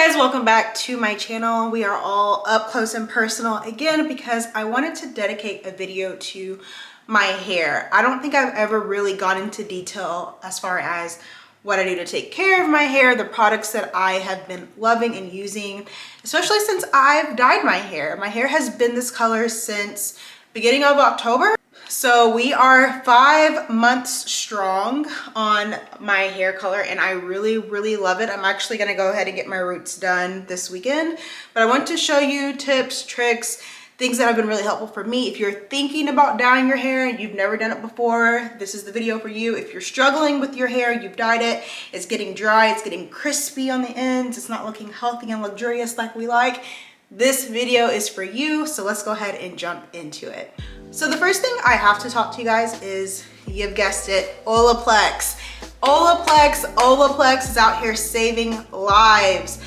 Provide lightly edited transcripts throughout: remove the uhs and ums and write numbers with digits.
Guys, welcome back to my channel. We are all up close and personal again because I wanted to dedicate a video to my hair. I don't think I've ever really gone into detail as far as what I do to take care of my hair, the products that I have been loving and using, especially since I've dyed my hair. My hair has been this color since beginning of October. So we are 5 months strong on my hair color and I really love it. I'm actually gonna go ahead and get my roots done this weekend, but I want to show you tips, tricks, things that have been really helpful for me. If you're thinking about dyeing your hair and you've never done it before, this is the video for you. If you're struggling with your hair, you've dyed it, it's getting dry, it's getting crispy on the ends, it's not looking healthy and luxurious like we like, this video is for you. So let's go ahead and jump into it. So the first thing I have to talk to you guys is, you've guessed it, olaplex. Olaplex is out here saving lives.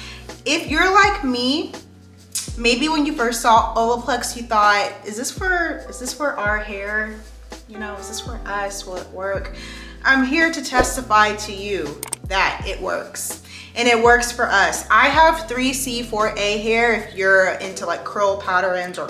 If you're like me, maybe when you first saw olaplex, you thought, is this for our hair? You know, is this for us? Will it work? I'm here to testify to you that it works. And it works for us. I have 3C4A hair if you're into like curl patterns or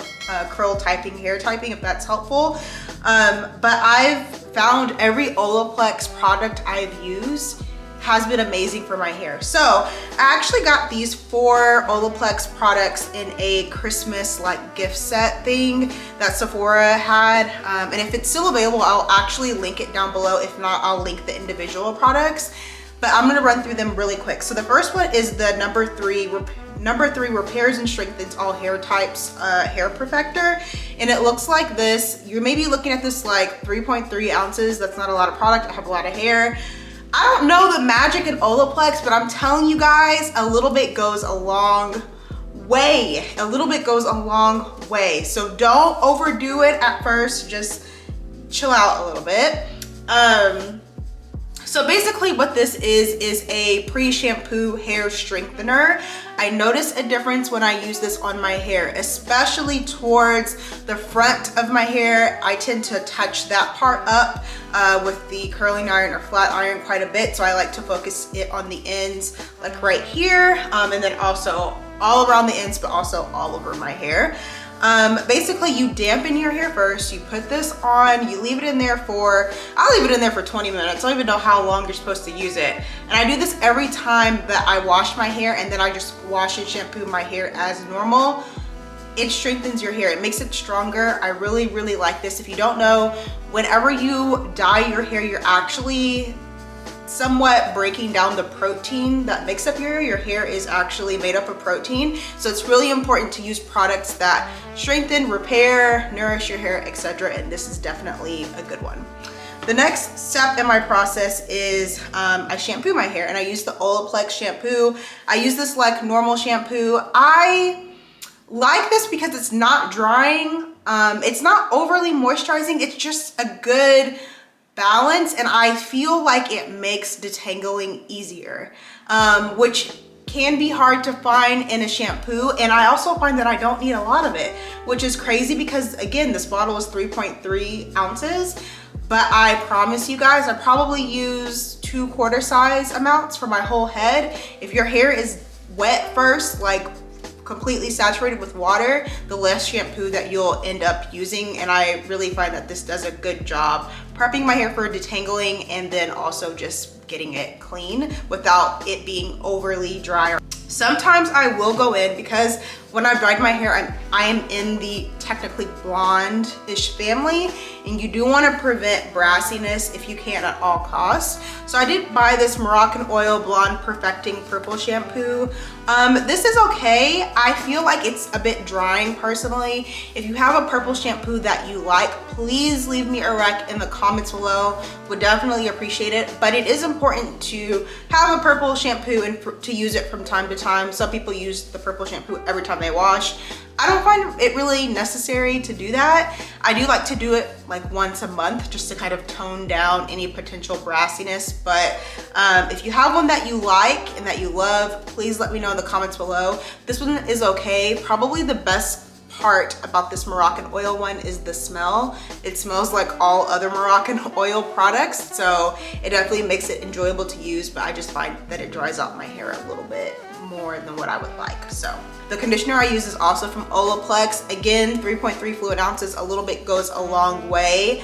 curl typing, hair typing, if that's helpful. But I've found every olaplex product I've used has been amazing for my hair. So I actually got these 4 olaplex products in a Christmas like gift set thing that Sephora had. And if it's still available, I'll actually link it down below. If not, I'll link the individual products. But I'm gonna run through them really quick. So the first one is the number 3 repairs and strengthens all hair types hair perfector. And it looks like this. You're maybe looking at this like 3.3 ounces. That's not a lot of product. I have a lot of hair. I don't know the magic in olaplex, but I'm telling you guys, a little bit goes a long way. A little bit goes a long way. So don't overdo it at first. Just chill out a little bit. So basically what this is a pre-shampoo hair strengthener. I notice a difference when I use this on my hair, especially towards the front of my hair. I tend to touch that part up with the curling iron or flat iron quite a bit. So I like to focus it on the ends, like right here, and then also all around the ends, but also all over my hair. Basically you dampen your hair first, you put this on, you leave it in there for, I'll leave it in there for 20 minutes. I don't even know how long you're supposed to use it. And I do this every time that I wash my hair, and then I just wash and shampoo my hair as normal. It strengthens your hair, it makes it stronger. I really like this. If you don't know, whenever you dye your hair, you're actually somewhat breaking down the protein that makes up your hair. Your hair is actually made up of protein. So it's really important to use products that strengthen, repair, nourish your hair, etc. And this is definitely a good one. The next step in my process is I shampoo my hair, and I use the Olaplex shampoo. I use this like normal shampoo. I like this because it's not drying. It's not overly moisturizing. It's just a good balance, and I feel like it makes detangling easier, which can be hard to find in a shampoo. And I also find that I don't need a lot of it, which is crazy because again, this bottle is 3.3 ounces, but I promise you guys, I probably use 2 quarter size amounts for my whole head. If your hair is wet first, like completely saturated with water, the less shampoo that you'll end up using. And I really find that this does a good job prepping my hair for detangling and then also just getting it clean without it being overly dry. Sometimes I will go in, because when I've dyed my hair, I am in the technically blonde-ish family, and you do want to prevent brassiness if you can at all costs. So I did buy this Moroccan Oil Blonde Perfecting Purple Shampoo. This is okay. I feel like it's a bit drying personally. If you have a purple shampoo that you like, please leave me a rec in the comments below. Would definitely appreciate it. But it is important to have a purple shampoo and to use it from time to time. Some people use the purple shampoo every time they wash. I don't find it really necessary to do that. I do like to do it like once a month just to kind of tone down any potential brassiness. But if you have one that you like and that you love, please let me know in the comments below. This one is okay. Probably the best part about this Moroccan oil one is the smell. It smells like all other Moroccan oil products, so it definitely makes it enjoyable to use, but I just find that it dries out my hair a little bit more than what I would like. So the conditioner I use is also from Olaplex. Again, 3.3 fluid ounces, a little bit goes a long way.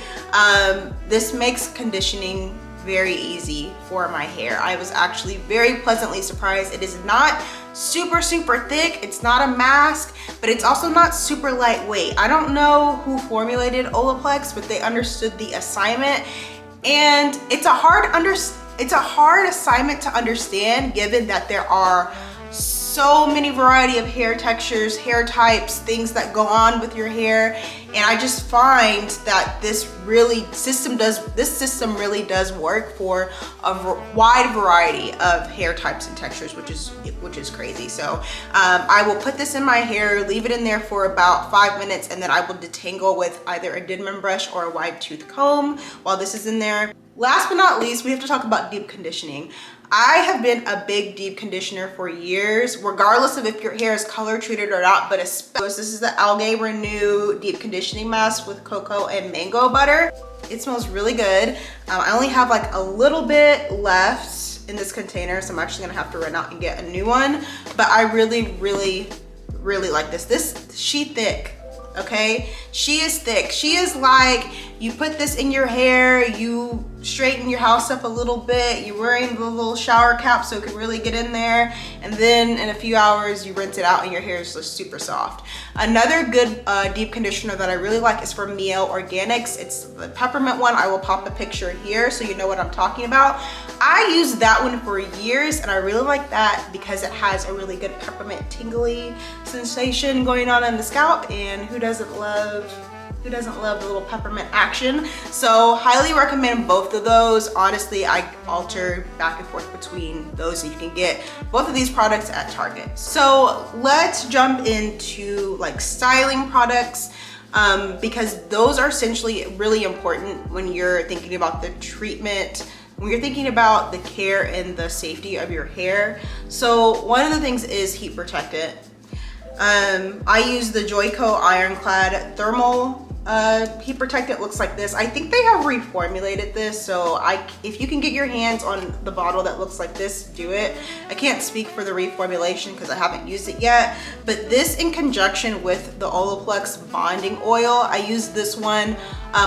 This makes conditioning very easy for my hair. I was actually very pleasantly surprised. It is not super thick, it's not a mask, but it's also not super lightweight. I don't know who formulated Olaplex, but they understood the assignment, and it's a hard assignment to understand, given that there are so many variety of hair textures, hair types, things that go on with your hair. And I just find that this system really does work for a wide variety of hair types and textures, which is crazy. So I will put this in my hair, leave it in there for about 5 minutes, and then I will detangle with either a Denman brush or a wide tooth comb while this is in there. Last but not least, we have to talk about deep conditioning. I have been a big deep conditioner for years, regardless of if your hair is color treated or not, but especially this is the Algae Renew Deep Conditioning Mask with cocoa and mango butter. It smells really good. I only have like a little bit left in this container, so I'm actually gonna have to run out and get a new one. But I really like this. She thick. Okay, she is thick. She is like, you put this in your hair, you straighten your house up a little bit, you're wearing the little shower cap so it can really get in there, and then in a few hours you rinse it out and your hair is just super soft. Another good deep conditioner that I really like is from Miel Organics. It's the peppermint one. I will pop a picture here so you know what I'm talking about. I used that one for years, and I really like that because it has a really good peppermint tingly sensation going on in the scalp, and who doesn't love the little peppermint action? So highly recommend both of those. Honestly, I alter back and forth between those, and you can get both of these products at Target. So let's jump into like styling products, because those are essentially really important when you're thinking about the treatment, when you're thinking about the care and the safety of your hair. So one of the things is heat protectant. I use the Joico Ironclad Thermal heat protectant. Looks like this. I think they have reformulated this, so if you can get your hands on the bottle that looks like this, do it. I can't speak for the reformulation because I haven't used it yet, but this in conjunction with the Olaplex bonding oil, I use this one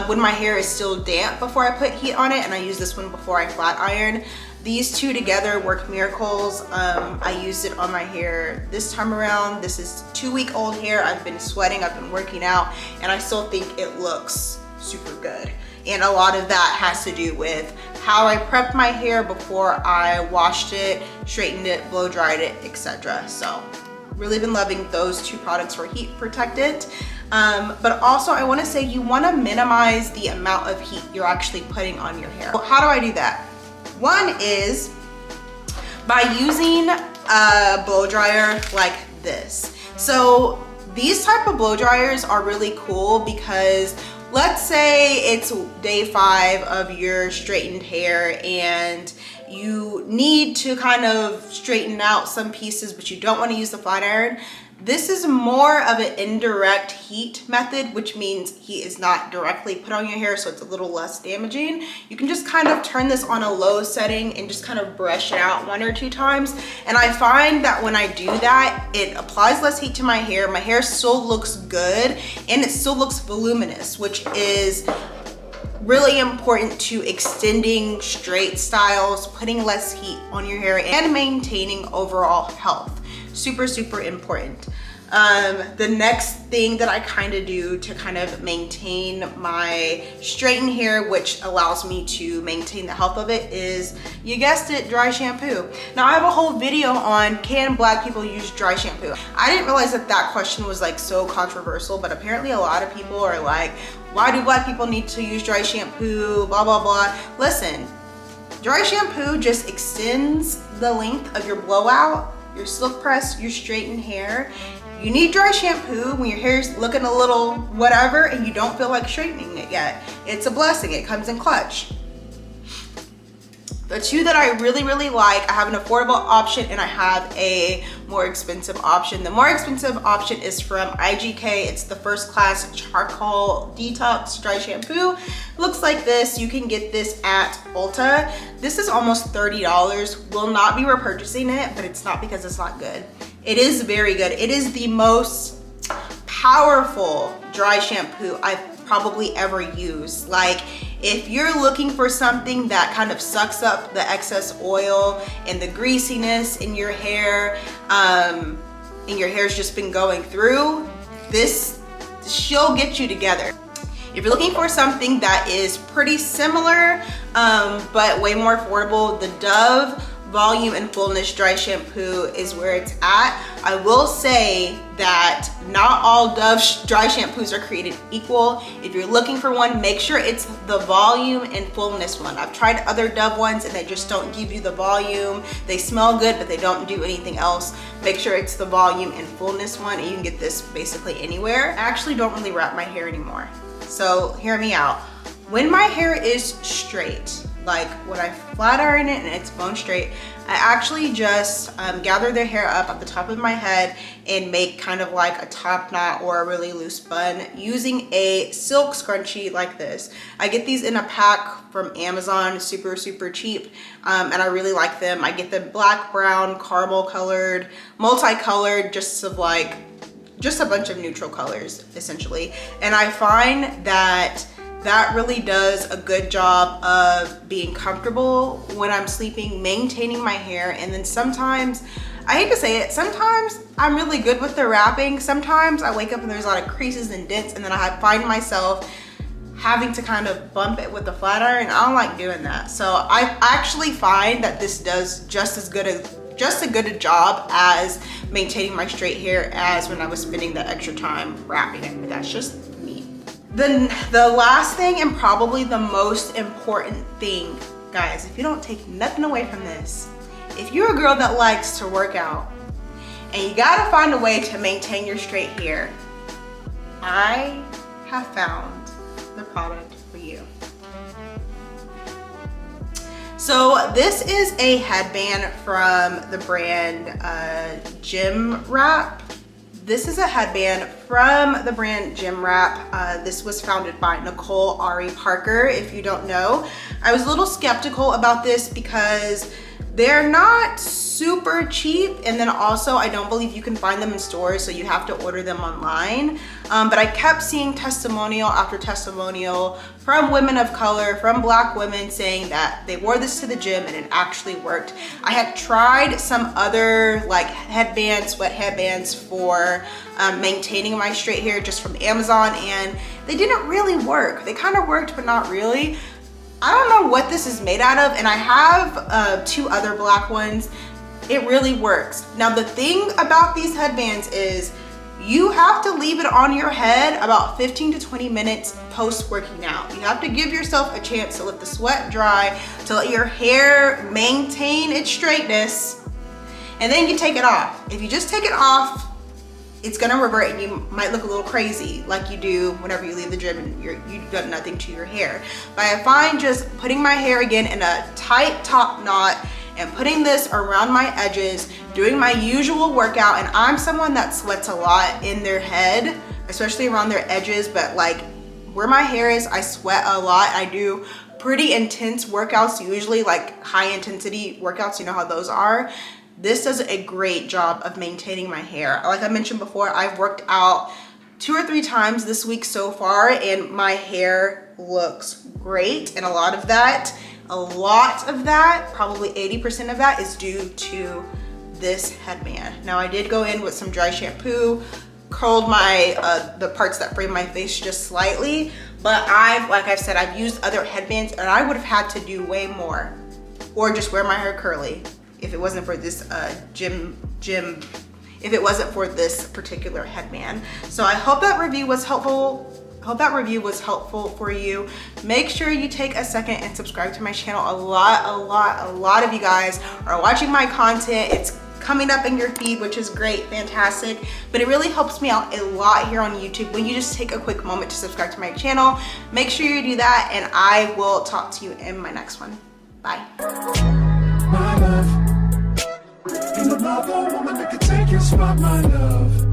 when my hair is still damp before I put heat on it, and I use this one before I flat iron. These two together work miracles. I used it on my hair this time around. This is 2-week-old hair. I've been sweating, I've been working out, and I still think it looks super good. And a lot of that has to do with how I prepped my hair before I washed it, straightened it, blow dried it, etc. So really been loving those two products for heat protectant. But also I wanna say you wanna minimize the amount of heat you're actually putting on your hair. How do I do that? One is by using a blow dryer like this. So these type of blow dryers are really cool because let's say it's day 5 of your straightened hair and you need to kind of straighten out some pieces, but you don't want to use the flat iron. This is more of an indirect heat method, which means heat is not directly put on your hair, so it's a little less damaging. You can just kind of turn this on a low setting and just kind of brush it out 1 or 2 times. And I find that when I do that, it applies less heat to my hair. My hair still looks good and it still looks voluminous, which is really important to extending straight styles, putting less heat on your hair, and maintaining overall health. Super important. The next thing that I kind of do to kind of maintain my straightened hair, which allows me to maintain the health of it, is, you guessed it, dry shampoo. Now I have a whole video on, can black people use dry shampoo? I didn't realize that that question was like so controversial, but apparently a lot of people are like, why do black people need to use dry shampoo, blah blah blah. Listen, dry shampoo just extends the length of your blowout, your silk press, your straightened hair. You need dry shampoo when your hair's looking a little whatever and you don't feel like straightening it yet. It's a blessing, it comes in clutch. The two that I really like, I have an affordable option and I have a more expensive option. The more expensive option is from IGK. It's the First Class Charcoal Detox Dry Shampoo. Looks like this. You can get this at Ulta. This is almost $30. Will not be repurchasing it, but it's not because it's not good. It is very good. It is the most powerful dry shampoo I've probably ever used. Like, if you're looking for something that kind of sucks up the excess oil and the greasiness in your hair, and your hair's just been going through, she'll get you together. If you're looking for something that is pretty similar, but way more affordable, the Dove Volume and Fullness Dry Shampoo is where it's at. I will say that not all Dove dry shampoos are created equal. If you're looking for one, make sure it's the volume and fullness one. I've tried other Dove ones and they just don't give you the volume. They smell good, but they don't do anything else. Make sure it's the volume and fullness one, and you can get this basically anywhere. I actually don't really wrap my hair anymore. So hear me out. When my hair is straight, like when I flat iron it and it's bone straight, I actually just gather the hair up at the top of my head and make kind of like a top knot or a really loose bun using a silk scrunchie like this. I get these in a pack from Amazon, super cheap, and I really like them. I get them black, brown, caramel colored, multicolored, just a bunch of neutral colors essentially. And I find that really does a good job of being comfortable when I'm sleeping, maintaining my hair. And then sometimes, I hate to say it, sometimes I'm really good with the wrapping. Sometimes I wake up and there's a lot of creases and dents, and then I find myself having to kind of bump it with the flat iron. I don't like doing that. So I actually find that this does just as good a job as maintaining my straight hair as when I was spending the extra time wrapping it. But that's just me. Then the last thing, and probably the most important thing, guys, if you don't take nothing away from this, if you're a girl that likes to work out and you gotta find a way to maintain your straight hair, I have found the product for you. So this is a headband from the brand Gym Wrap. This is a headband from the brand Gym Wrap. This was founded by Nicole Ari Parker, if you don't know. I was a little skeptical about this because they're not super cheap, and then also I don't believe you can find them in stores, so you have to order them online. But I kept seeing testimonial after testimonial from women of color, from Black women, saying that they wore this to the gym and it actually worked. I had tried some other like headbands, sweat headbands for maintaining my straight hair just from Amazon, and they didn't really work. They kind of worked, but not really. I don't know what this is made out of, and I have 2 other black ones. It really works. Now the thing about these headbands is you have to leave it on your head about 15 to 20 minutes post working out. You have to give yourself a chance to let the sweat dry, to let your hair maintain its straightness, and then you take it off. If you just take it off, it's gonna revert and you might look a little crazy like you do whenever you leave the gym and you've done nothing to your hair. But I find just putting my hair again in a tight top knot and putting this around my edges, doing my usual workout, and I'm someone that sweats a lot in their head, especially around their edges, but like where my hair is, I sweat a lot. I do pretty intense workouts, usually like high intensity workouts, you know how those are. This does a great job of maintaining my hair. Like I mentioned before, I've worked out 2 or 3 times this week so far, and my hair looks great. And a lot of that, probably 80% of that is due to this headband. Now I did go in with some dry shampoo, curled my, the parts that frame my face just slightly, but like I've said, I've used other headbands and I would have had to do way more, or just wear my hair curly if it wasn't for this if it wasn't for this particular headband. So I hope that review was helpful. For you. Make sure you take a second and subscribe to my channel. A lot of you guys are watching my content. It's coming up in your feed, which is great, fantastic. But it really helps me out a lot here on YouTube when you just take a quick moment to subscribe to my channel. Make sure you do that, and I will talk to you in my next one. Bye. Looking another woman that could take your spot, my love.